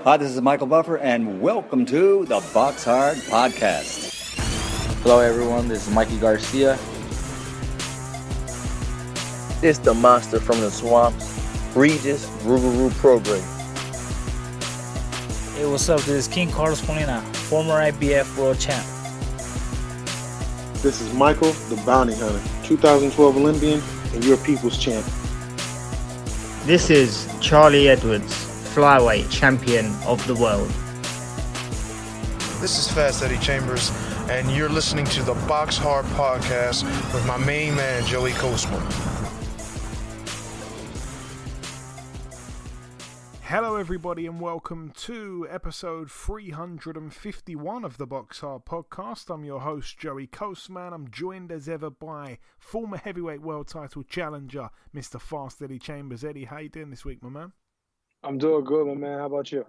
Hi, this is Michael Buffer, and welcome to the BoxHard Podcast. Hello, everyone. This is Mikey Garcia. This the monster from the swamps, Regis Rougarou Program. Hey, what's up? This is King Carlos Molina, former IBF world champ. This is Michael, the Bounty Hunter, 2012 Olympian and your people's champ. This is Charlie Edwards, flyweight champion of the world. This is Fast Eddie Chambers, and you're listening to the BoxHard Podcast with my main man, Joey Coastman. Hello everybody and welcome to episode 351 of the BoxHard Podcast. I'm your host Joey Coastman. I'm joined as ever by former heavyweight world title challenger Mr. Fast Eddie Chambers. Eddie, how you doing this week, my man? I'm doing good, my man. How about you?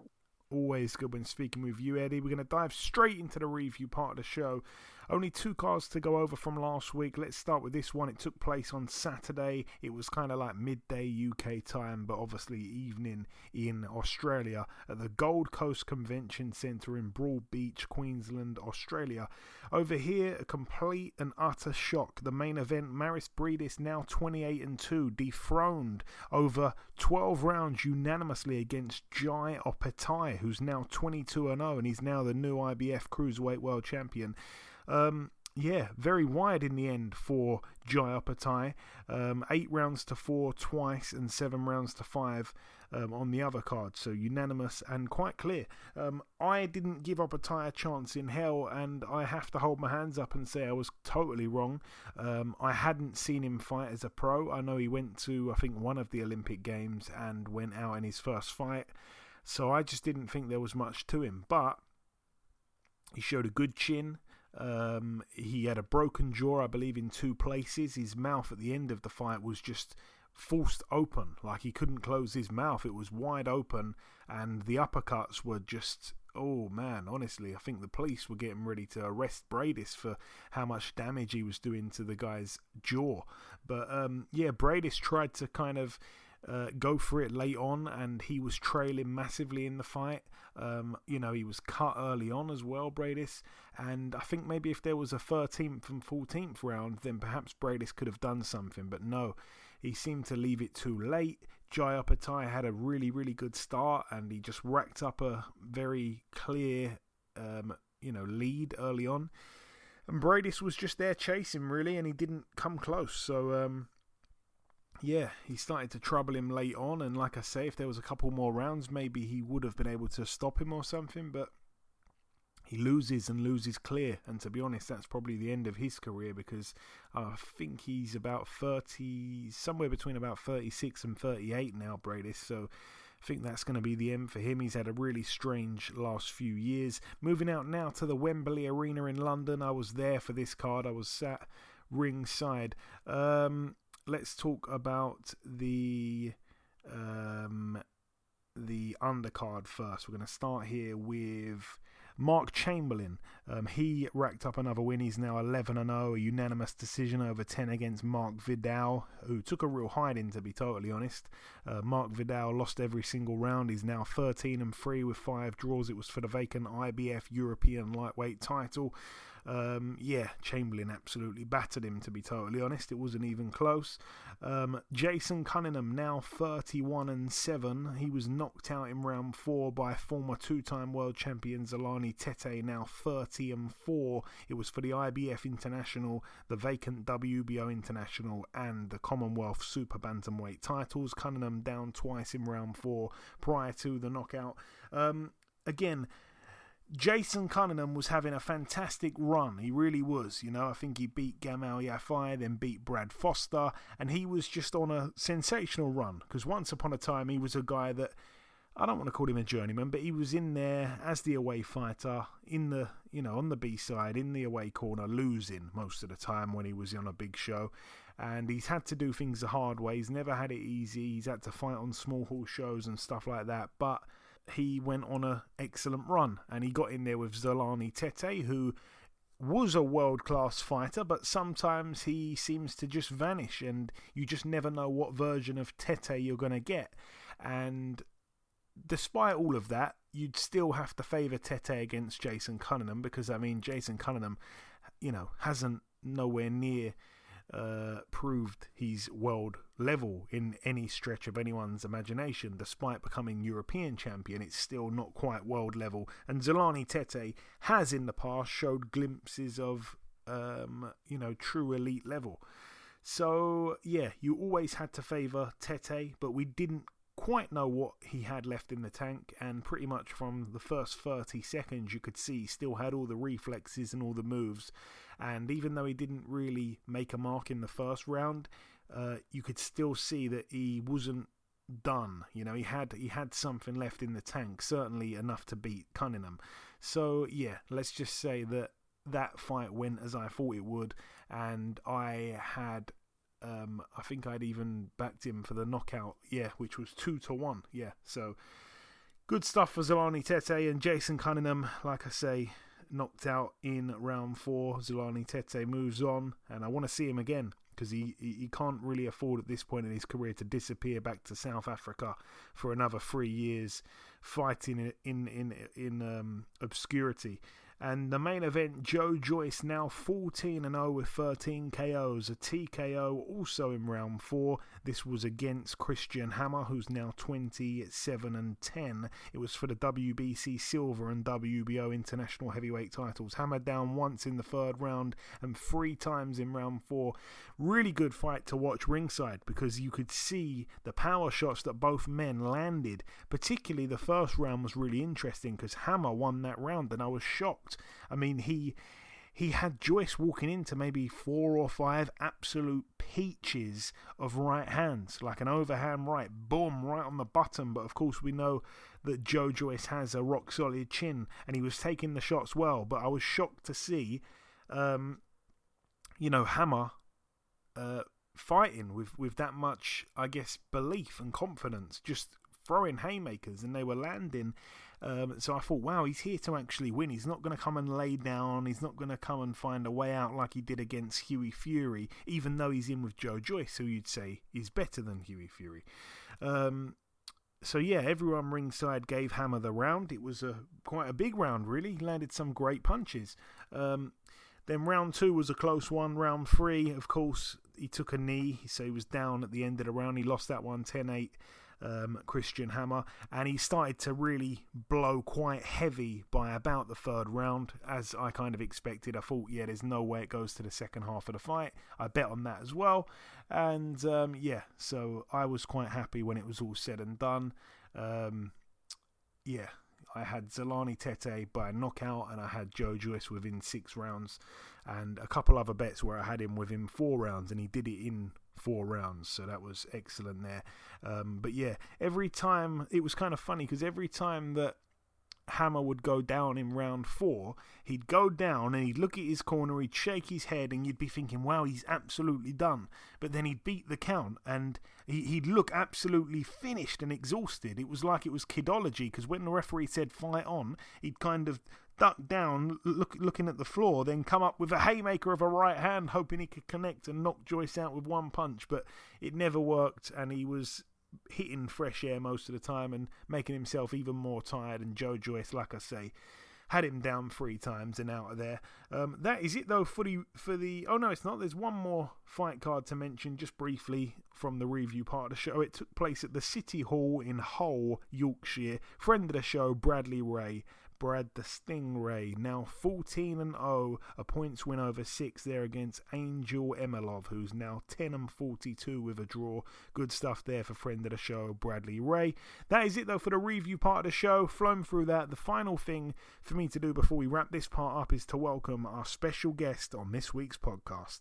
Always good when speaking with you, Eddie. We're going to dive straight into the review part of the show. Only two cards to go over from last week. Let's start with this one. It took place on Saturday. It was kind of like midday UK time, but obviously evening in Australia at the Gold Coast Convention Centre in Broadbeach, Queensland, Australia. Over here, a complete and utter shock. The main event, Maris Briedis, now 28-2, dethroned over 12 rounds unanimously against Jai Opetaia, who's now 22-0, and he's now the new IBF Cruiserweight World Champion. Very wide in the end for Jai Opetaia. 8 rounds to 4 twice and 7 rounds to 5 on the other card. So unanimous and quite clear. I didn't give Opetaia a chance in hell, and I have to hold my hands up and say I was totally wrong. I hadn't seen him fight as a pro. I know he went to, I think, one of the Olympic Games and went out in his first fight. So I just didn't think there was much to him. But he showed a good chin. He had a broken jaw, I believe, in 2 places. His mouth at the end of the fight was just forced open, like he couldn't close his mouth. It was wide open, and the uppercuts were just, oh man, honestly, I think the police were getting ready to arrest Briedis for how much damage he was doing to the guy's jaw. But Briedis tried to kind of go for it late on, and he was trailing massively in the fight. He was cut early on as well, Briedis, and I think maybe if there was a 13th and 14th round, then perhaps Briedis could have done something, but no, he seemed to leave it too late. Jai Opetaia had a really, really good start, and he just racked up a very clear, lead early on, and Briedis was just there chasing, really, and he didn't come close, so he started to trouble him late on, and like I say, if there was a couple more rounds, maybe he would have been able to stop him or something, but he loses clear, and to be honest, that's probably the end of his career, because I think he's about 30, somewhere between about 36 and 38 now, Briedis, so I think that's going to be the end for him. He's had a really strange last few years. Moving out now to the Wembley Arena in London. I was there for this card. I was sat ringside. Let's talk about the undercard first. We're going to start here with Mark Chamberlain. He racked up another win. He's now 11-0, a unanimous decision over 10 against Mark Vidal, who took a real hiding, to be totally honest. Mark Vidal lost every single round. He's now 13-3 with 5 draws. It was for the vacant IBF European lightweight title. Chamberlain absolutely battered him, to be totally honest. It wasn't even close. Jason Cunningham, now 31-7. He was knocked out in round 4 by former 2-time world champion Zolani Tete, now 30-4. It was for the IBF International, the vacant WBO International, and the Commonwealth Super Bantamweight titles. Cunningham down twice in round 4 prior to the knockout. Again, Jason Cunningham was having a fantastic run. He really was. I think he beat Gamal Yafai, then beat Brad Foster, and he was just on a sensational run, because once upon a time he was a guy that, I don't want to call him a journeyman, but he was in there as the away fighter, in the, on the B side, in the away corner, losing most of the time when he was on a big show. And he's had to do things the hard way. He's never had it easy. He's had to fight on small hall shows and stuff like that, but he went on an excellent run, and he got in there with Zolani Tete, who was a world-class fighter, but sometimes he seems to just vanish, and you just never know what version of Tete you're going to get. And despite all of that, you'd still have to favour Tete against Jason Cunningham because, I mean, Jason Cunningham, hasn't nowhere near proved he's world level in any stretch of anyone's imagination. Despite becoming European champion, it's still not quite world level. And Zolani Tete has in the past showed glimpses of, true elite level. So, yeah, you always had to favour Tete, but we didn't quite know what he had left in the tank, and pretty much from the first 30 seconds you could see he still had all the reflexes and all the moves. And even though he didn't really make a mark in the first round, you could still see that he wasn't done. He had something left in the tank, certainly enough to beat Cunningham. So yeah, let's just say that fight went as I thought it would, and I think I'd even backed him for the knockout, which was 2-1. So good stuff for Zolani Tete. And Jason Cunningham, like I say, knocked out in round 4. Zolani Tete moves on, and I want to see him again because he can't really afford at this point in his career to disappear back to South Africa for another 3 years fighting in obscurity. And the main event, Joe Joyce now 14-0 with 13 KOs. A TKO also in round 4. This was against Christian Hammer, who's now 27-10. It was for the WBC Silver and WBO International Heavyweight titles. Hammer down once in the third round and 3 times in round 4. Really good fight to watch ringside because you could see the power shots that both men landed. Particularly the first round was really interesting because Hammer won that round, and I was shocked. I mean, he had Joyce walking into maybe 4 or 5 absolute peaches of right hands, like an overhand right, boom, right on the button. But of course we know that Joe Joyce has a rock solid chin, and he was taking the shots well. But I was shocked to see, Hammer fighting with that much, I guess, belief and confidence, just throwing haymakers, and they were landing. So I thought, wow, he's here to actually win. He's not going to come and lay down. He's not going to come and find a way out like he did against Hughie Fury, even though he's in with Joe Joyce, who you'd say is better than Hughie Fury. So yeah, everyone ringside gave Hammer the round. It was quite a big round, really. He landed some great punches. Then round 2 was a close one. Round 3, of course, he took a knee, so he was down at the end of the round. He lost that one 10-8. Christian Hammer, and he started to really blow quite heavy by about the third round, as I kind of expected. I thought, there's no way it goes to the second half of the fight. I bet on that as well, and so I was quite happy when it was all said and done. I had Zolani Tete by a knockout, and I had Joe Joyce within 6 rounds, and a couple other bets where I had him within 4 rounds, and he did it in 4 rounds, so that was excellent there. But yeah, every time, it was kind of funny because every time that Hammer would go down in round 4, he'd go down and he'd look at his corner, he'd shake his head, and you'd be thinking, wow, he's absolutely done. But then he'd beat the count and he'd look absolutely finished and exhausted. It was like it was kidology, because when the referee said fight on, he'd kind of duck down, looking at the floor, then come up with a haymaker of a right hand, hoping he could connect and knock Joyce out with one punch. But it never worked, and he was hitting fresh air most of the time and making himself even more tired. And Joe Joyce, like I say, had him down 3 times and out of there. That is it though for the oh no, it's not. There's one more fight card to mention just briefly from the review part of the show. It took place at the City Hall in Hull, Yorkshire. Friend of the show, Bradley Ray. Brad the Stingray, now 14-0, a points win over 6 there against Angel Emelov, who's now 10-42 with a draw. Good stuff there for friend of the show, Bradley Ray. That is it though for the review part of the show. Flown through that. The final thing for me to do before we wrap this part up is to welcome our special guest on this week's podcast.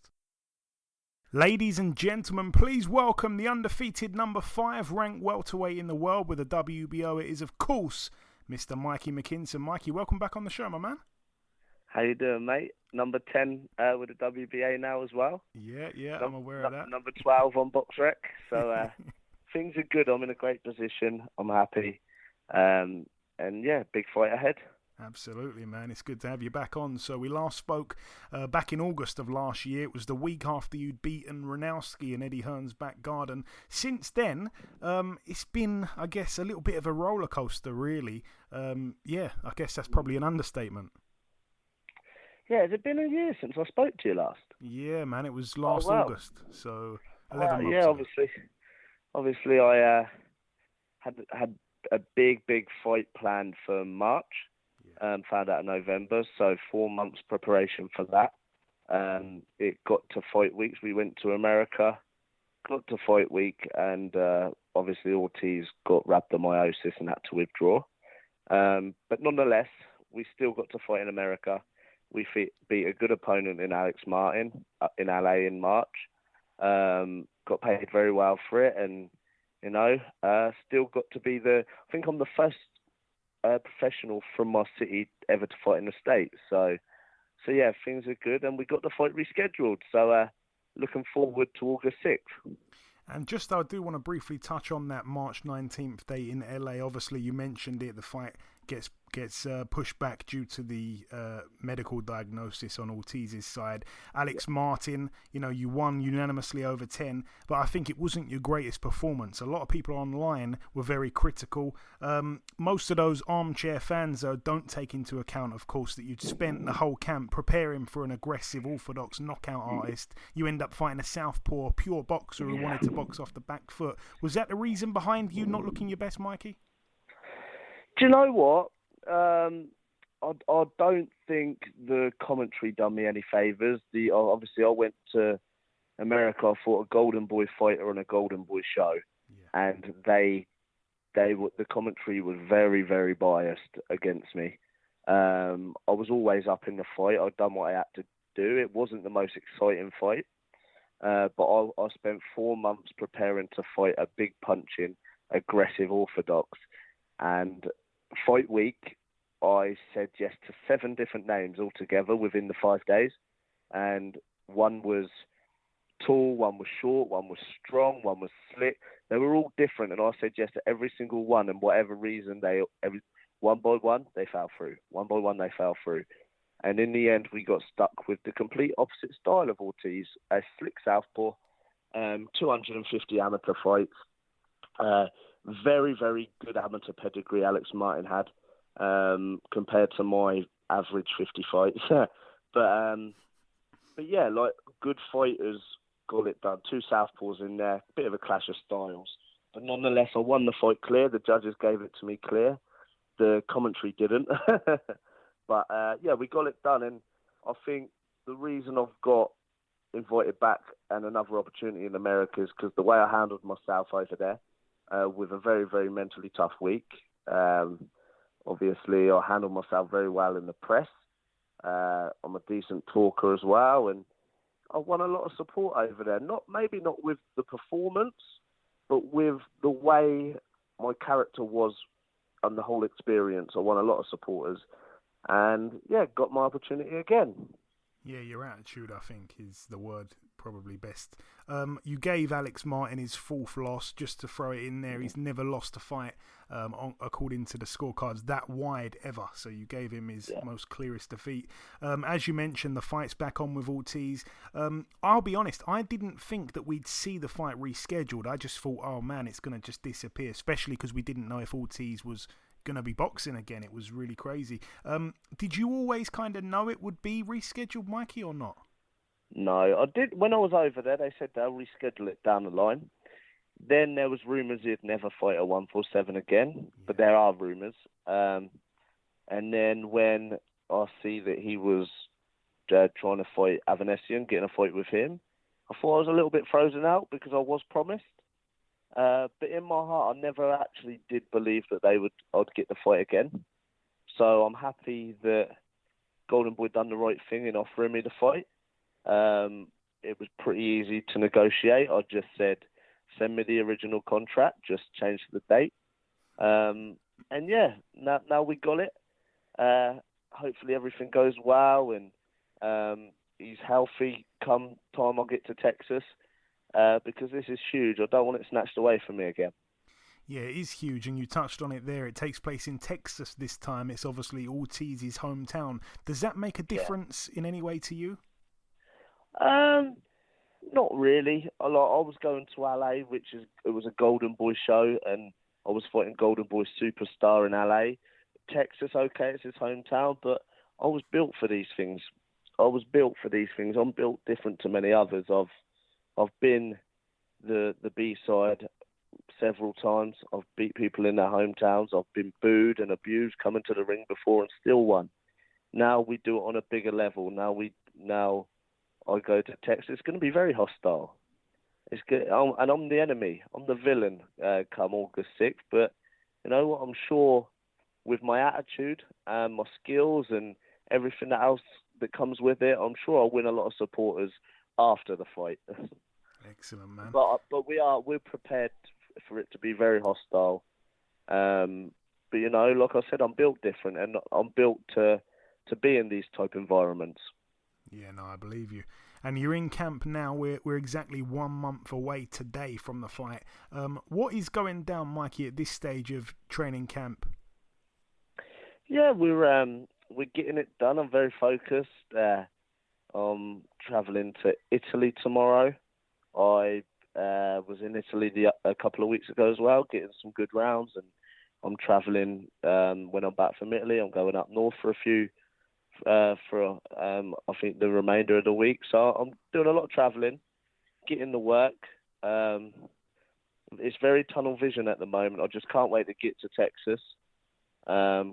Ladies and gentlemen, please welcome the undefeated number 5 ranked welterweight in the world with the WBO. It is, of course, Mr. Mikey McKinson. Mikey, welcome back on the show, my man. How you doing, mate? Number 10 with the WBA now as well. Yeah, I'm aware of that. Number 12 on BoxRec. So things are good. I'm in a great position. I'm happy. And yeah, big fight ahead. Absolutely, man. It's good to have you back on. So we last spoke back in August of last year. It was the week after you'd beaten Ranowski in Eddie Hearn's back garden. Since then, it's been, I guess, a little bit of a roller coaster, really. I guess that's probably an understatement. Yeah, has it been a year since I spoke to you last? Yeah, man. It was last August, so 11 months. Yeah, ago. obviously, I had a big fight planned for March. Found out in November, so 4 months preparation for that. It got to fight weeks. We went to America, got to fight week, and obviously Ortiz got rhabdomyosis and had to withdraw. But nonetheless, we still got to fight in America. We beat a good opponent in Alex Martin in LA in March. Got paid very well for it, and still got to be I think I'm the first professional from my city ever to fight in the States. So yeah, things are good, and we got the fight rescheduled. So looking forward to August 6th. And just I do want to briefly touch on that March 19th date in LA. Obviously, you mentioned it. The fight gets pushed back due to the medical diagnosis on Ortiz's side. Alex Martin, you won unanimously over 10, but I think it wasn't your greatest performance. A lot of people online were very critical. Most of those armchair fans, though, don't take into account, of course, that you'd spent the whole camp preparing for an aggressive, orthodox knockout artist. You end up fighting a southpaw, pure boxer who wanted to box off the back foot. Was that the reason behind you not looking your best, Mikey? Do you know what? I don't think the commentary done me any favours. Obviously, I went to America. I fought a Golden Boy fighter on a Golden Boy show, and the commentary was very, very biased against me. I was always up in the fight. I'd done what I had to do. It wasn't the most exciting fight, but I spent 4 months preparing to fight a big punching, aggressive orthodox, and fight week, I said yes to 7 different names altogether within the 5 days. And one was tall, one was short, one was strong, one was slick. They were all different, and I said yes to every single one. And whatever reason, one by one, they fell through. One by one, they fell through. And in the end, we got stuck with the complete opposite style of Ortiz, a slick southpaw, 250 amateur fights. Very, very good amateur pedigree Alex Martin had, compared to my average 50 fights. but yeah, like good fighters got it done. 2 southpaws in there, bit of a clash of styles. But nonetheless, I won the fight clear. The judges gave it to me clear. The commentary didn't. But yeah, we got it done. And I think the reason I've got invited back and another opportunity in America is because the way I handled myself over there, with a very, very mentally tough week. Obviously, I handled myself very well in the press. I'm a decent talker as well, and I won a lot of support over there. Maybe not with the performance, but with the way my character was and the whole experience. I won a lot of supporters, and yeah, got my opportunity again. Yeah, your attitude, I think, is the word probably best. You gave Alex Martin his 4th loss, just to throw it in there. He's never lost a fight, according to the scorecards, that wide ever. So you gave him his most clearest defeat. As you mentioned, the fight's back on with Ortiz. I'll be honest, I didn't think that we'd see the fight rescheduled. I just thought, oh man, it's going to just disappear, especially because we didn't know if Ortiz was going to be boxing again. It was really crazy. Did you always kind of know it would be rescheduled, Mikey, or not? No, I did. When I was over there, they said they'll reschedule it down the line. Then there was rumours he'd never fight a 147 again, but there are rumours. And then when I see that he was trying to fight Avanesian, getting a fight with him, I thought I was a little bit frozen out because I was promised. But in my heart, I never actually did believe that I'd get the fight again. So I'm happy that Golden Boy done the right thing in offering me the fight. It was pretty easy to negotiate. I just said, send me the original contract, just change the date. And yeah, now we got it. Hopefully everything goes well, and he's healthy come time I get to Texas. Because this is huge. I don't want it snatched away from me again. Yeah, it is huge, and you touched on it there. It takes place in Texas this time. It's obviously Ortiz's hometown. Does that make a difference in any way to you? Not really. I was going to LA, it was a Golden Boy show, and I was fighting Golden Boy Superstar in LA. Texas, okay, it's his hometown, but I was built for these things. I'm built different to many others. I've been the B-side several times. I've beat people in their hometowns. I've been booed and abused coming to the ring before and still won. Now we do it on a bigger level. Now I go to Texas. It's going to be very hostile. It's good, and I'm the enemy. I'm the villain come August 6th. But you know what? I'm sure with my attitude and my skills and everything else that comes with it, I'm sure I'll win a lot of supporters after the fight. Excellent, man. But we're prepared for it to be very hostile. But you know, like I said, I'm built different, and I'm built to be in these type environments. Yeah, no, I believe you. And you're in camp now. We're exactly 1 month away today from the fight. What is going down, Mikey, at this stage of training camp? Yeah, we're getting it done. I'm very focused. I'm travelling to Italy tomorrow. I was in Italy a couple of weeks ago as well, getting some good rounds, and I'm travelling when I'm back from Italy. I'm going up north for a few, I think the remainder of the week. So I'm doing a lot of travelling, getting the work. It's very tunnel vision at the moment. I just can't wait to get to Texas,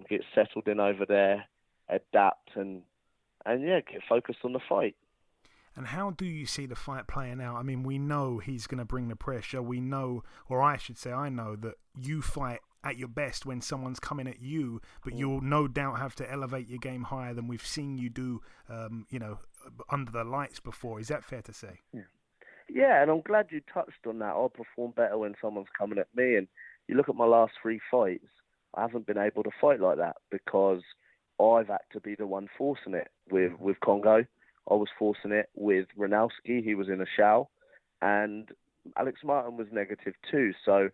get settled in over there, adapt, and yeah, get focused on the fight. And how do you see the fight playing out? I mean, we know he's going to bring the pressure. We know, or I should say I know, that you fight at your best when someone's coming at you, but you'll no doubt have to elevate your game higher than we've seen you do, under the lights before. Is that fair to say? Yeah, and I'm glad you touched on that. I'll perform better when someone's coming at me. And you look at my last 3 fights, I haven't been able to fight like that because I've had to be the one forcing it with Congo. I was forcing it with Ranowski. He was in a shell. And Alex Martin was negative too. So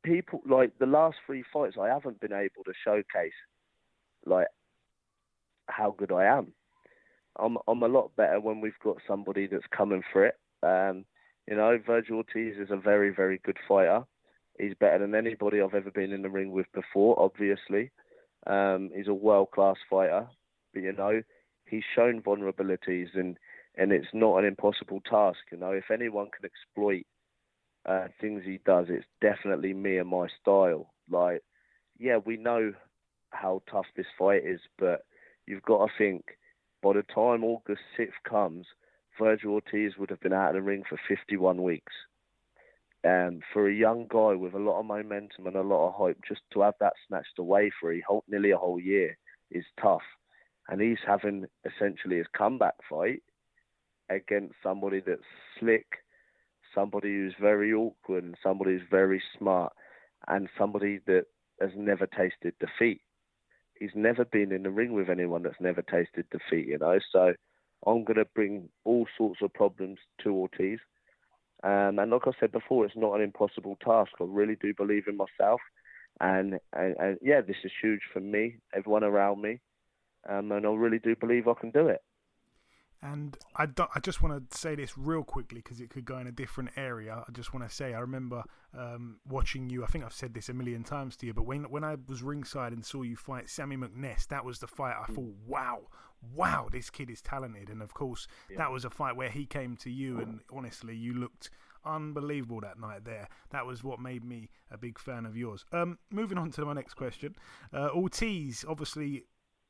people, like the last 3 fights, I haven't been able to showcase like how good I am. I'm a lot better when we've got somebody that's coming for it. Vergil Ortiz is a very, very good fighter. He's better than anybody I've ever been in the ring with before, obviously. He's a world-class fighter. But, he's shown vulnerabilities, and it's not an impossible task. If anyone can exploit things he does, it's definitely me and my style. Like, yeah, we know how tough this fight is, but you've got to think, by the time August 6th comes, Vergil Ortiz would have been out of the ring for 51 weeks. For a young guy with a lot of momentum and a lot of hype, just to have that snatched away for nearly a whole year is tough. And he's having essentially his comeback fight against somebody that's slick, somebody who's very awkward, and somebody who's very smart, and somebody that has never tasted defeat. He's never been in the ring with anyone that's never tasted defeat, So I'm going to bring all sorts of problems to Ortiz. And like I said before, it's not an impossible task. I really do believe in myself. And yeah, this is huge for me, everyone around me. And I really do believe I can do it. And I just want to say this real quickly because it could go in a different area. I just want to say I remember watching you. I think I've said this a million times to you, but when I was ringside and saw you fight Sammy McNess, that was the fight I thought, wow, this kid is talented. And of course, that was a fight where he came to you, and honestly, you looked unbelievable that night there. That was what made me a big fan of yours. Moving on to my next question. Ortiz, obviously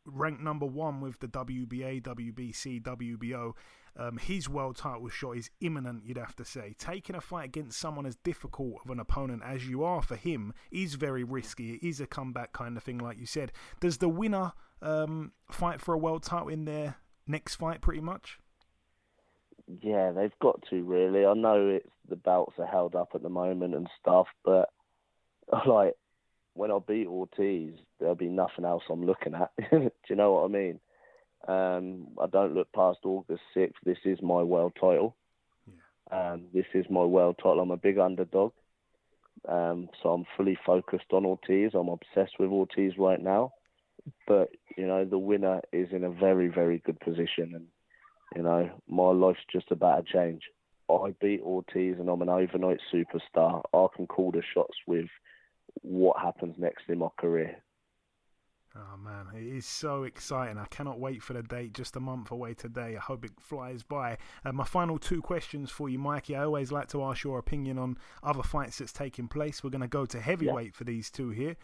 ranked number 1 with the WBA, WBC, WBO. His world title shot is imminent, you'd have to say. Taking a fight against someone as difficult of an opponent as you are for him is very risky. It is a comeback kind of thing, like you said. Does the winner fight for a world title in their next fight, pretty much? Yeah, they've got to, really. I know the belts are held up at the moment and stuff, but like, when I beat Ortiz, there'll be nothing else I'm looking at. Do you know what I mean? I don't look past August 6th. This is my world title. Yeah. This is my world title. I'm a big underdog. So I'm fully focused on Ortiz. I'm obsessed with Ortiz right now. But, the winner is in a very, very good position. And, my life's just about to change. I beat Ortiz and I'm an overnight superstar. I can call the shots with what happens next in my career. Oh man, it is so exciting. I cannot wait for the date, just a month away today. I hope it flies by. My final two questions for you, Mikey. I always like to ask your opinion on other fights that's taking place. We're going to go to heavyweight for these two here.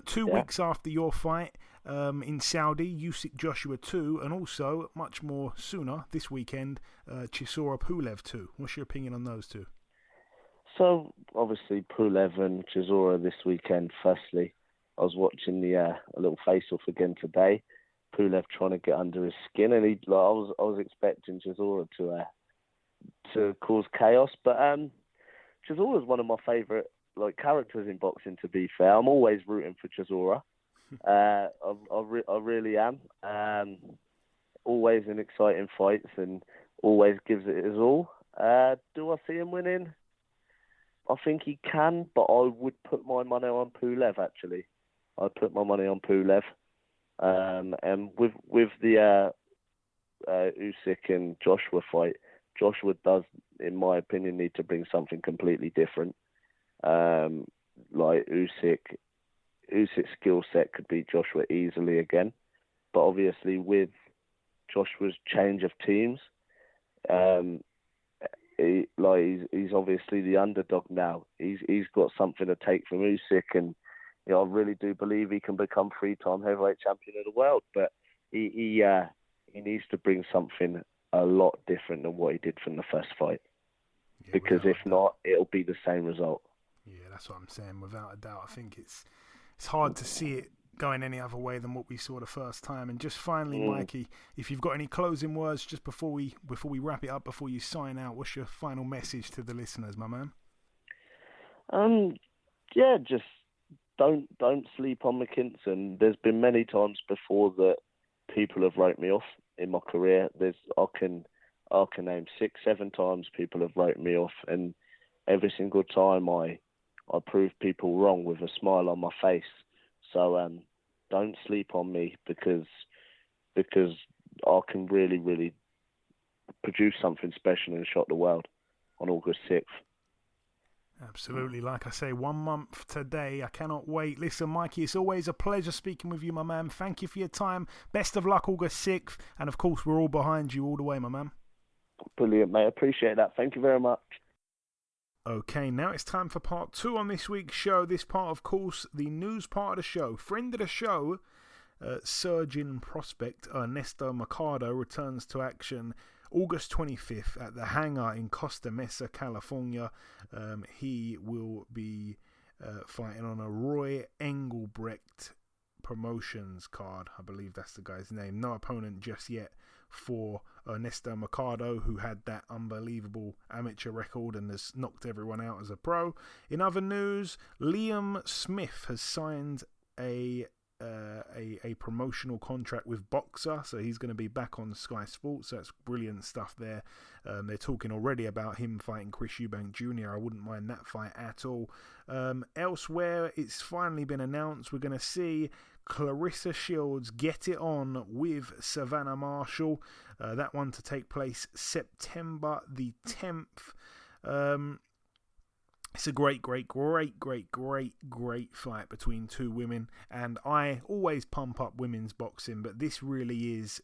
2 weeks after your fight in Saudi, Usyk Joshua 2, and also much more sooner this weekend, Chisora Pulev 2. What's your opinion on those two? So obviously Pulev and Chisora this weekend. Firstly, I was watching a little face-off again today. Pulev trying to get under his skin, and I was expecting Chisora to cause chaos. But Chisora is one of my favourite characters in boxing. To be fair, I'm always rooting for Chisora. I really am. Always in exciting fights and always gives it his all. Do I see him winning? I think he can, but I would put my money on Pulev actually. I'd put my money on Pulev. And with the Usyk and Joshua fight, Joshua does, in my opinion, need to bring something completely different. Like Usyk's skill set could beat Joshua easily again. But obviously with Joshua's change of teams, he's obviously the underdog now. He's got something to take from Usyk, and I really do believe he can become 3-time heavyweight champion of the world. But he needs to bring something a lot different than what he did from the first fight, because if not, it'll be the same result. Yeah, that's what I'm saying. Without a doubt, I think it's hard to see it going any other way than what we saw the first time. And just finally, Mikey, if you've got any closing words just before we wrap it up, before you sign out, what's your final message to the listeners, my man? Just don't sleep on McKinson. There's been many times before that people have wrote me off in my career. I can name 6-7 times people have wrote me off, and every single time I prove people wrong with a smile on my face. So don't sleep on me, because I can really, really produce something special and shock the world on August 6th. Absolutely. Like I say, 1 month today. I cannot wait. Listen, Mikey, it's always a pleasure speaking with you, my man. Thank you for your time. Best of luck August 6th. And, of course, we're all behind you all the way, my man. Brilliant, mate. Appreciate that. Thank you very much. Okay, now it's time for part 2 on this week's show. This part, of course, the news part of the show. Friend of the show, surgeon prospect Ernesto Mercado returns to action August 25th at the Hangar in Costa Mesa, California. He will be fighting on a Roy Engelbrecht Promotions card. I believe that's the guy's name. No opponent just yet for Ernesto Mercado, who had that unbelievable amateur record and has knocked everyone out as a pro. In other news, Liam Smith has signed a promotional contract with Boxer, so he's going to be back on Sky Sports. So that's brilliant stuff there. They're talking already about him fighting Chris Eubank Jr. I wouldn't mind that fight at all. Elsewhere, it's finally been announced. We're going to see Clarissa Shields get it on with Savannah Marshall. That one to take place September the 10th. It's a great fight between two women, and I always pump up women's boxing, but this really is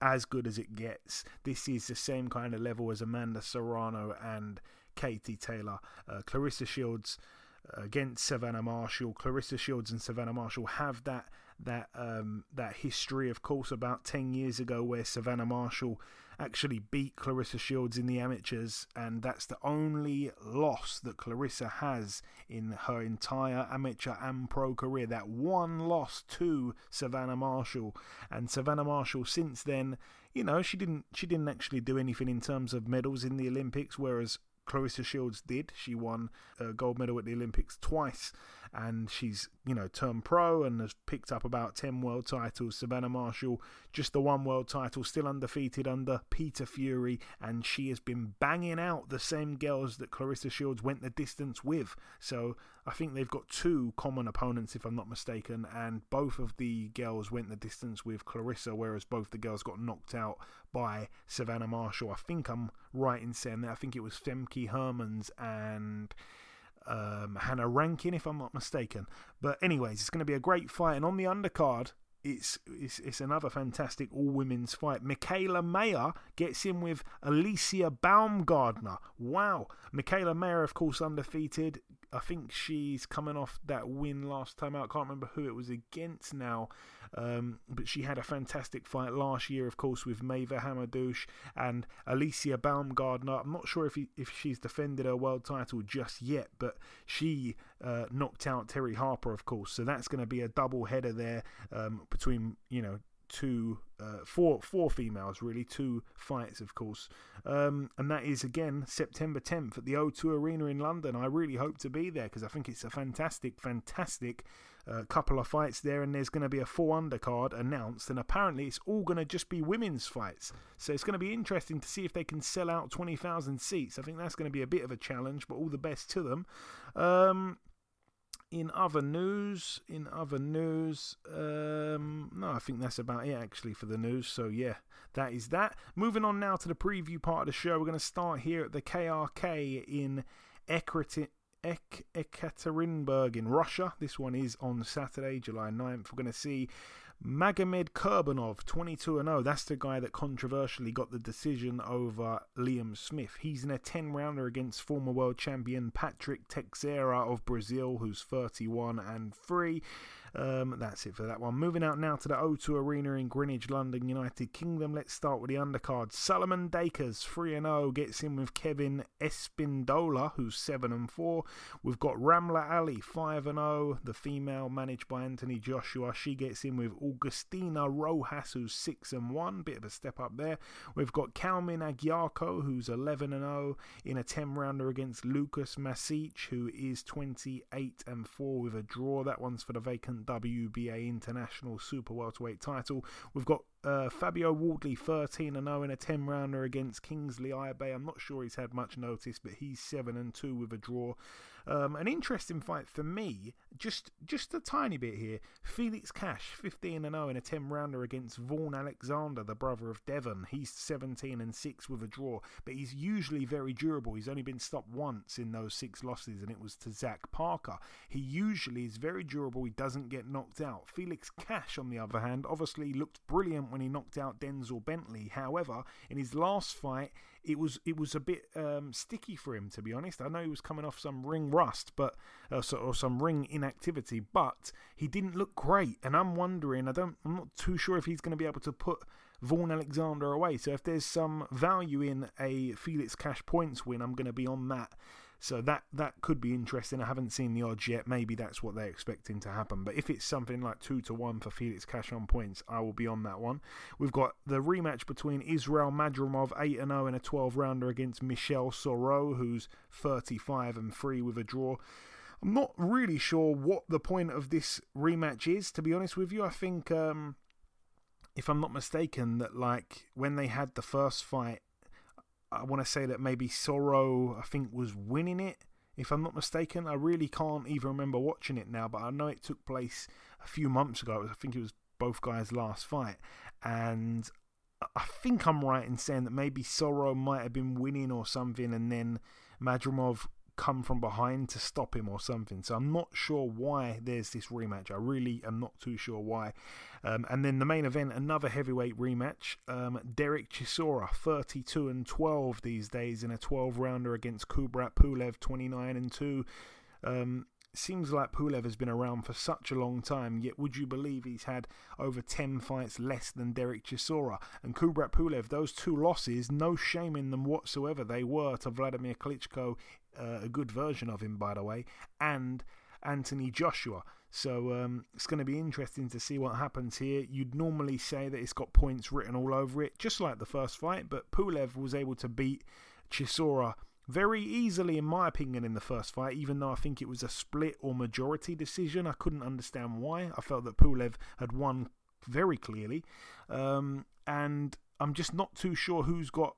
as good as it gets. This is the same kind of level as Amanda Serrano and Katie Taylor. Clarissa Shields against Savannah Marshall. Clarissa Shields and Savannah Marshall have that history, of course, about 10 years ago, where Savannah Marshall actually beat Clarissa Shields in the amateurs, and that's the only loss that Clarissa has in her entire amateur and pro career. That one loss to Savannah Marshall, and Savannah Marshall since then, she didn't actually do anything in terms of medals in the Olympics, whereas Clarissa Shields did. She won a gold medal at the Olympics twice, and she's, turned pro and has picked up about 10 world titles. Savannah Marshall, just the one world title, still undefeated under Peter Fury, and she has been banging out the same girls that Clarissa Shields went the distance with. So I think they've got two common opponents, if I'm not mistaken, and both of the girls went the distance with Clarissa, whereas both the girls got knocked out by Savannah Marshall. I think I'm right in saying that. I think it was Femke Hermans and Hannah Rankin, if I'm not mistaken. But anyways, it's going to be a great fight, and on the undercard, it's another fantastic all-women's fight. Michaela Mayer gets in with Alicia Baumgardner. Wow. Michaela Mayer, of course, undefeated. I think she's coming off that win last time out. I can't remember who it was against now. But she had a fantastic fight last year, of course, with Maeva Hamadouche and Alicia Baumgardner. I'm not sure if she's defended her world title just yet, but she knocked out Terry Harper, of course. So that's going to be a double header there between, four females, really, two fights, of course. And that is, again, September 10th at the O2 Arena in London. I really hope to be there because I think it's a fantastic couple of fights there, and there's going to be a full undercard announced, and apparently it's all going to just be women's fights. So it's going to be interesting to see if they can sell out 20,000 seats. I think that's going to be a bit of a challenge, but all the best to them. In other news, no, I think that's about it actually for the news. So yeah, that is that. Moving on now to the preview part of the show. We're going to start here at the KRK in Ekaterinburg in Russia. This one is on Saturday, July 9th. We're going to see Magomed Kurbanov, 22-0. That's the guy that controversially got the decision over Liam Smith. He's in a 10-rounder against former world champion Patrick Teixeira of Brazil, who's 31-3. That's it for that one. Moving out now to the O2 Arena in Greenwich, London, United Kingdom. Let's start with the undercard. Solomon Dakers, 3-0, gets in with Kevin Espindola, who's 7-4. We've got Ramla Ali, 5-0, the female managed by Anthony Joshua. She gets in with Augustina Rojas, who's 6-1. Bit of a step up there. We've got Kalmin Agyarko, who's 11-0, in a 10-rounder against Lucas Masic, who is 28-4 with a draw. That one's for the vacant WBA International Super Welterweight title. We've got Fabio Wardley, 13-0 in a 10-rounder against Kingsley Ibe. I'm not sure he's had much notice, but he's 7-2 with a draw. An interesting fight for me, just a tiny bit here. Felix Cash, 15-0 in a 10-rounder against Vaughan Alexander, the brother of Devon. He's 17-6 with a draw, but he's usually very durable. He's only been stopped once in those 6 losses, and it was to Zach Parker. He usually is very durable. He doesn't get knocked out. Felix Cash, on the other hand, obviously looked brilliant when he knocked out Denzel Bentley. However, in his last fight, it was a bit sticky for him, to be honest. I know he was coming off some ring rust, but or some ring inactivity, but he didn't look great. And I'm wondering, I'm not too sure if he's going to be able to put Vaughan Alexander away. So if there's some value in a Felix Cash points win, I'm going to be on that. So that could be interesting. I haven't seen the odds yet. Maybe that's what they're expecting to happen. But if it's something like 2-1 for Felix Cash on points, I will be on that one. We've got the rematch between Israel Madrimov, 8-0 in a 12-rounder against Michel Soro, who's 35-3 with a draw. I'm not really sure what the point of this rematch is, to be honest with you. I think, if I'm not mistaken, that like when they had the first fight, I want to say that maybe Soro, I think, was winning it, if I'm not mistaken. I really can't even remember watching it now, but I know it took place a few months ago. I think it was both guys' last fight. And I think I'm right in saying that maybe Soro might have been winning or something, and then Madrimov come from behind to stop him or something. So I'm not sure why there's this rematch. I really am not too sure why. And then the main event, another heavyweight rematch. Derek Chisora, 32-12 these days in a 12-rounder against Kubrat Pulev, 29-2. Seems like Pulev has been around for such a long time, yet would you believe he's had over 10 fights less than Derek Chisora? And Kubrat Pulev, those 2 losses, no shame in them whatsoever. They were to Vladimir Klitschko, a good version of him, by the way, and Anthony Joshua. So it's going to be interesting to see what happens here. You'd normally say that it's got points written all over it, just like the first fight, but Pulev was able to beat Chisora very easily, in my opinion, in the first fight, even though I think it was a split or majority decision. I couldn't understand why. I felt that Pulev had won very clearly. And I'm just not too sure who's got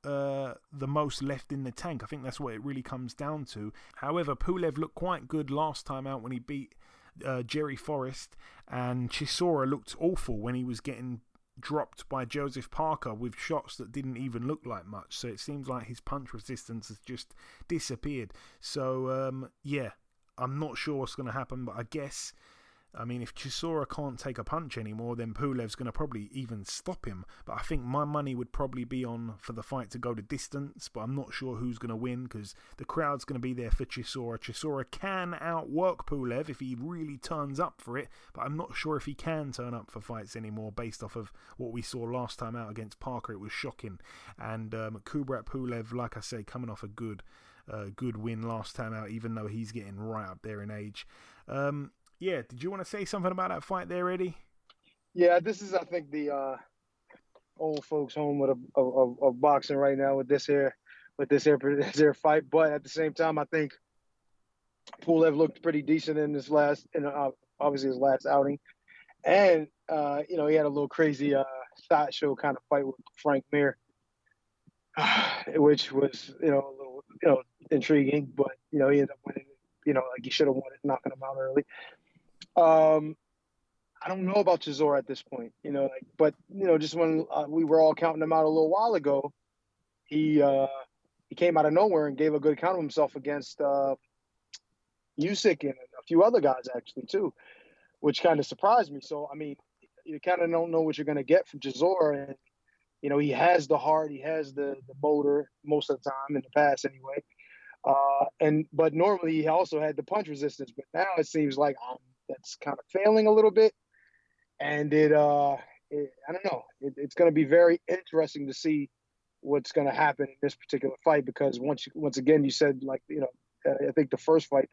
the most left in the tank. I think that's what it really comes down to. However, Pulev looked quite good last time out when he beat Jerry Forrest, and Chisora looked awful when he was getting dropped by Joseph Parker with shots that didn't even look like much. So it seems like his punch resistance has just disappeared. So yeah, I'm not sure what's going to happen, but I guess, I mean, if Chisora can't take a punch anymore, then Pulev's going to probably even stop him. But I think my money would probably be on for the fight to go the distance, but I'm not sure who's going to win because the crowd's going to be there for Chisora. Chisora can outwork Pulev if he really turns up for it, but I'm not sure if he can turn up for fights anymore based off of what we saw last time out against Parker. It was shocking. And Kubrat Pulev, like I say, coming off a good win last time out, even though he's getting right up there in age. Yeah, did you want to say something about that fight there, Eddie? Yeah, this is, I think, the old folks' home of boxing right now with this here fight. But at the same time, I think Pulev looked pretty decent in obviously his last outing, and he had a little crazy sideshow kind of fight with Frank Mir, which was a little intriguing. But he ended up winning. Like he should have won it, knocking him out early. I don't know about Chisora at this point, but just when we were all counting him out a little while ago, he came out of nowhere and gave a good account of himself against Usyk and a few other guys actually too, which kind of surprised me. So I mean, you kind of don't know what you're going to get from Chisora, and he has the heart, he has the motor most of the time in the past anyway. But normally he also had the punch resistance, but now it seems like that's kind of failing a little bit. And I don't know. It's going to be very interesting to see what's going to happen in this particular fight, because once again, you said, like, I think the first fight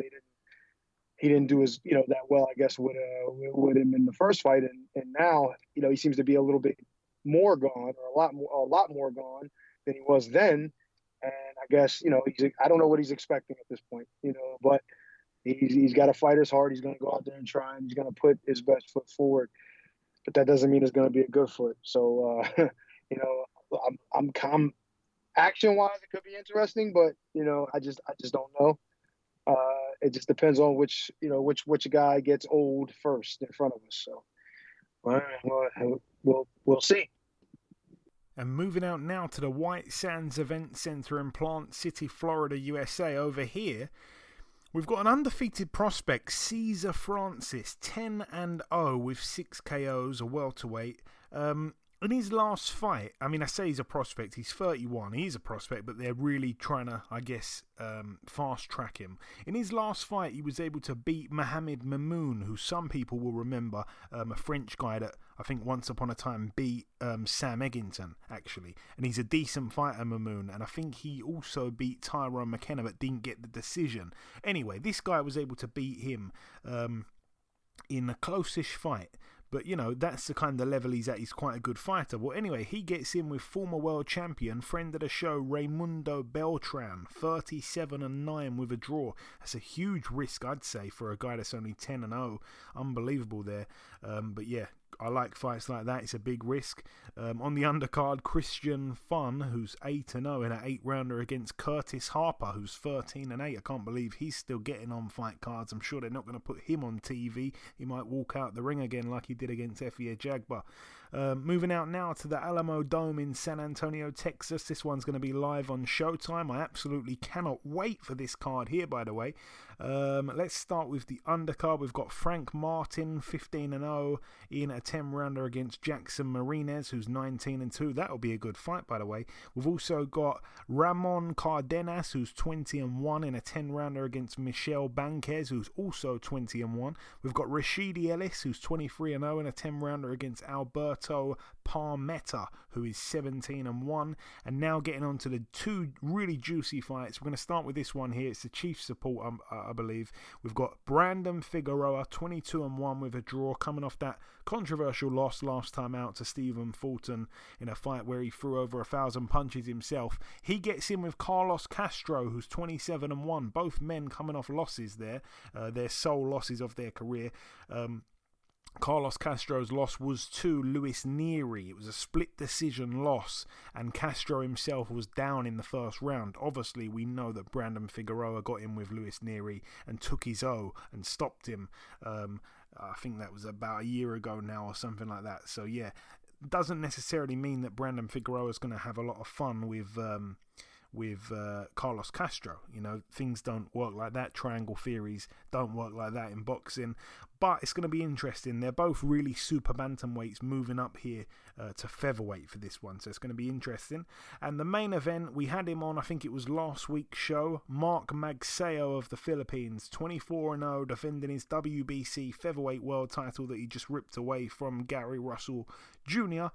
he didn't do as that well, I guess, with him in the first fight, and now he seems to be a little bit more gone, or a lot more gone than he was then. And I guess, I don't know what he's expecting at this point, but he's got to fight his heart. He's going to go out there and try, and he's going to put his best foot forward. But that doesn't mean it's going to be a good foot. So, I'm action-wise, it could be interesting, but, I just don't know. It just depends on which guy gets old first in front of us. So, we'll see. And moving out now to the White Sands Event Center in Plant City, Florida, USA. Over here, we've got an undefeated prospect, Cesar Francis, 10-0 with 6 KOs, a welterweight. In his last fight, I mean, I say he's a prospect, he's 31, he's a prospect, but they're really trying to, I guess, fast track him. In his last fight, he was able to beat Mohamed Mamoun, who some people will remember, a French guy that I think once upon a time beat Sam Eggington, actually. And he's a decent fighter, Mamoun, and I think he also beat Tyrone McKenna, but didn't get the decision. Anyway, this guy was able to beat him in a close-ish fight. But, that's the kind of level he's at. He's quite a good fighter. Well, anyway, he gets in with former world champion, friend of the show, Raimundo Beltran, 37-9 with a draw. That's a huge risk, I'd say, for a guy that's only 10-0. Unbelievable there. But yeah, I like fights like that. It's a big risk. On the undercard, Christian Fun, who's 8-0 in an 8-rounder against Curtis Harper, who's 13-8. I can't believe he's still getting on fight cards. I'm sure they're not going to put him on TV. He might walk out the ring again like he did against Efier Jagba. Moving out now to the Alamo Dome in San Antonio, Texas. This one's going to be live on Showtime. I absolutely cannot wait for this card here, by the way. Let's start with the undercard. We've got Frank Martin, 15-0 in a 10-rounder against Jackson Marinez, who's 19-2. That'll be a good fight, by the way. We've also got Ramon Cardenas, who's 20-1 in a 10-rounder against Michelle Banquez, who's also 20-1. We've got Rashidi Ellis, who's 23-0 in a 10-rounder against Alberto Parmetta, who is 17-1. And now getting on to the two really juicy fights. We're going to start with this one here. It's the chief support I believe. We've got Brandon Figueroa, 22-1 with a draw, coming off that controversial loss last time out to Stephen Fulton in a fight where he threw over 1,000 punches himself. He gets in with Carlos Castro, who's 27-1. Both men coming off losses there, their sole losses of their career. Carlos Castro's loss was to Luis Nery. It was a split decision loss, and Castro himself was down in the first round. Obviously, we know that Brandon Figueroa got in with Luis Nery and took his O and stopped him. I think that was about a year ago now or something like that. So yeah, doesn't necessarily mean that Brandon Figueroa is going to have a lot of fun with Carlos Castro. You know, things don't work like that. Triangle theories don't work like that in boxing. But it's going to be interesting. They're both really super bantamweights moving up here to featherweight for this one. So it's going to be interesting. And the main event, we had him on, I think it was last week's show. Mark Magsayo of the Philippines, 24-0, defending his WBC featherweight world title that he just ripped away from Gary Russell Jr.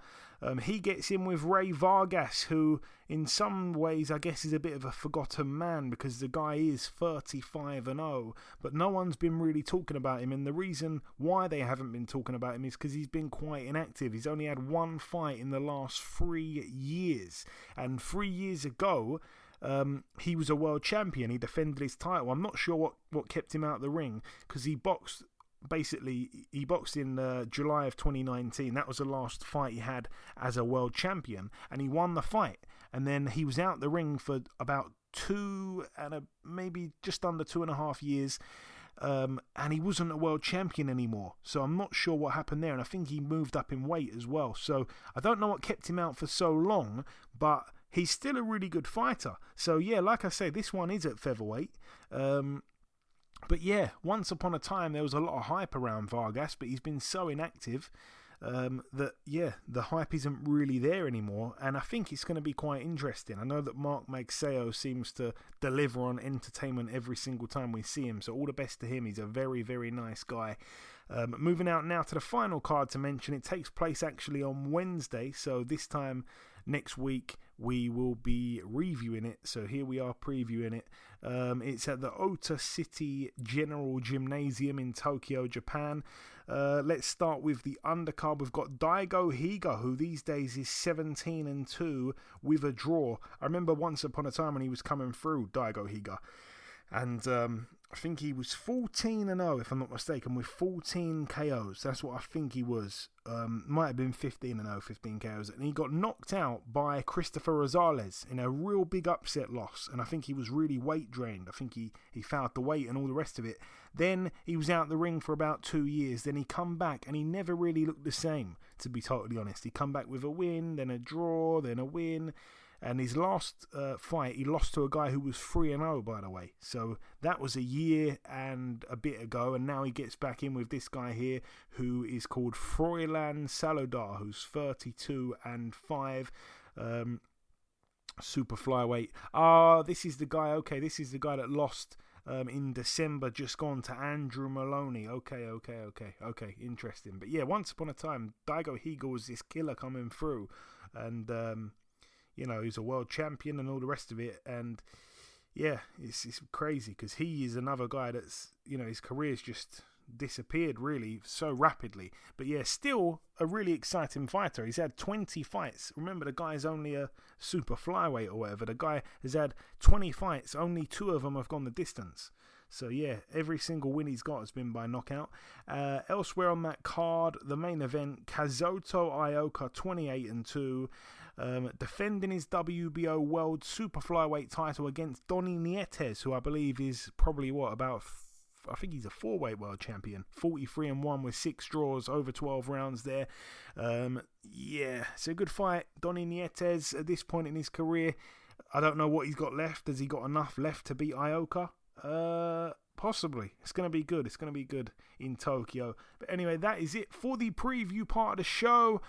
He gets in with Ray Vargas, who in some ways I guess is a bit of a forgotten man because the guy is 35-0, but no one's been really talking about him, and the reason why they haven't been talking about him is because he's been quite inactive. He's only had one fight in the last 3 years, and 3 years ago he was a world champion. He defended his title. I'm not sure what kept him out of the ring, because he boxed in July of 2019. That was the last fight he had as a world champion, and he won the fight. And then he was out the ring for about maybe just under 2.5 years, and he wasn't a world champion anymore. So I'm not sure what happened there, and I think he moved up in weight as well. So I don't know what kept him out for so long, but he's still a really good fighter. So yeah, like I say, this one is at featherweight. But yeah, once upon a time there was a lot of hype around Vargas, but he's been so inactive that yeah, the hype isn't really there anymore, and I think it's going to be quite interesting. I know that Mark Magsayo seems to deliver on entertainment every single time we see him, so all the best to him. He's a very, very nice guy. Moving out now to the final card to mention. It takes place actually on Wednesday, so this time next week we will be reviewing it. So here we are previewing it. It's at the Ota City General Gymnasium in Tokyo, Japan. Let's start with the undercard. We've got Daigo Higa, who these days is 17-2 with a draw. I remember once upon a time when he was coming through, Daigo Higa, and I think he was 14-0, if I'm not mistaken, with 14 KOs. That's what I think he was. Might have been 15-0, 15 KOs. And he got knocked out by Christopher Rosales in a real big upset loss. And I think he was really weight drained. I think he fouled the weight and all the rest of it. Then he was out the ring for about 2 years. Then he come back and he never really looked the same, to be totally honest. He come back with a win, then a draw, then a win. And his last fight, he lost to a guy who was 3-0, by the way. So that was a year and a bit ago. And now he gets back in with this guy here, who is called Froilan Salodar, who's 32-5, super flyweight. This is the guy. Okay, this is the guy that lost in December, just gone, to Andrew Maloney. Okay, interesting. But yeah, once upon a time, Daigo Higa was this killer coming through, and you know, he's a world champion and all the rest of it. And yeah, it's crazy because he is another guy that's, you know, his career's just disappeared really so rapidly. But yeah, still a really exciting fighter. He's had 20 fights. Remember, the guy's only a super flyweight or whatever. The guy has had 20 fights. Only 2 of them have gone the distance. So yeah, every single win he's got has been by knockout. Elsewhere on that card, the main event, Kazuto Ioka, 28-2, defending his WBO World Super Flyweight title against Donny Nietes, who I believe is probably I think he's a 4-weight world champion. 43-1 with 6 draws over 12 rounds there. Yeah, it's a good fight. Donny Nietes at this point in his career, I don't know what he's got left. Has he got enough left to beat Ioka? Possibly. It's going to be good. It's going to be good in Tokyo. But anyway, that is it for the preview part of the show.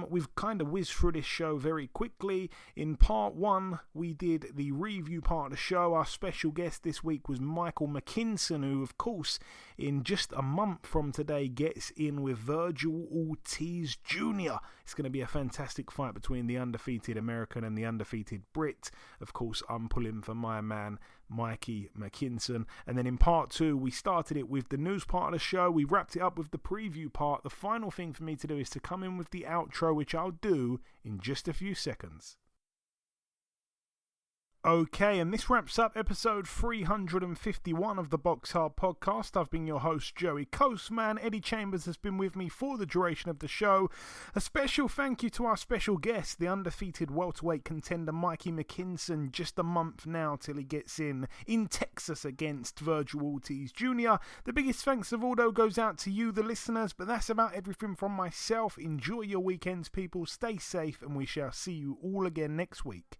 We've kind of whizzed through this show very quickly. In part 1, we did the review part of the show. Our special guest this week was Michael McKinson, who, of course, in just a month from today, gets in with Vergil Ortiz Jr. It's going to be a fantastic fight between the undefeated American and the undefeated Brit. Of course, I'm pulling for my man, Mikey McKinson. And then in part 2. We started it with the news part of the show. We wrapped it up with the preview part. The final thing for me to do is to come in with the outro, which I'll do in just a few seconds. Okay, and this wraps up episode 351 of the BoxHard Podcast. I've been your host, Joey Coastman. Eddie Chambers has been with me for the duration of the show. A special thank you to our special guest, the undefeated welterweight contender Mikey McKinson. Just a month now till he gets in Texas against Vergil Ortiz Jr. The biggest thanks of all, though, goes out to you, the listeners. But that's about everything from myself. Enjoy your weekends, people. Stay safe, and we shall see you all again next week.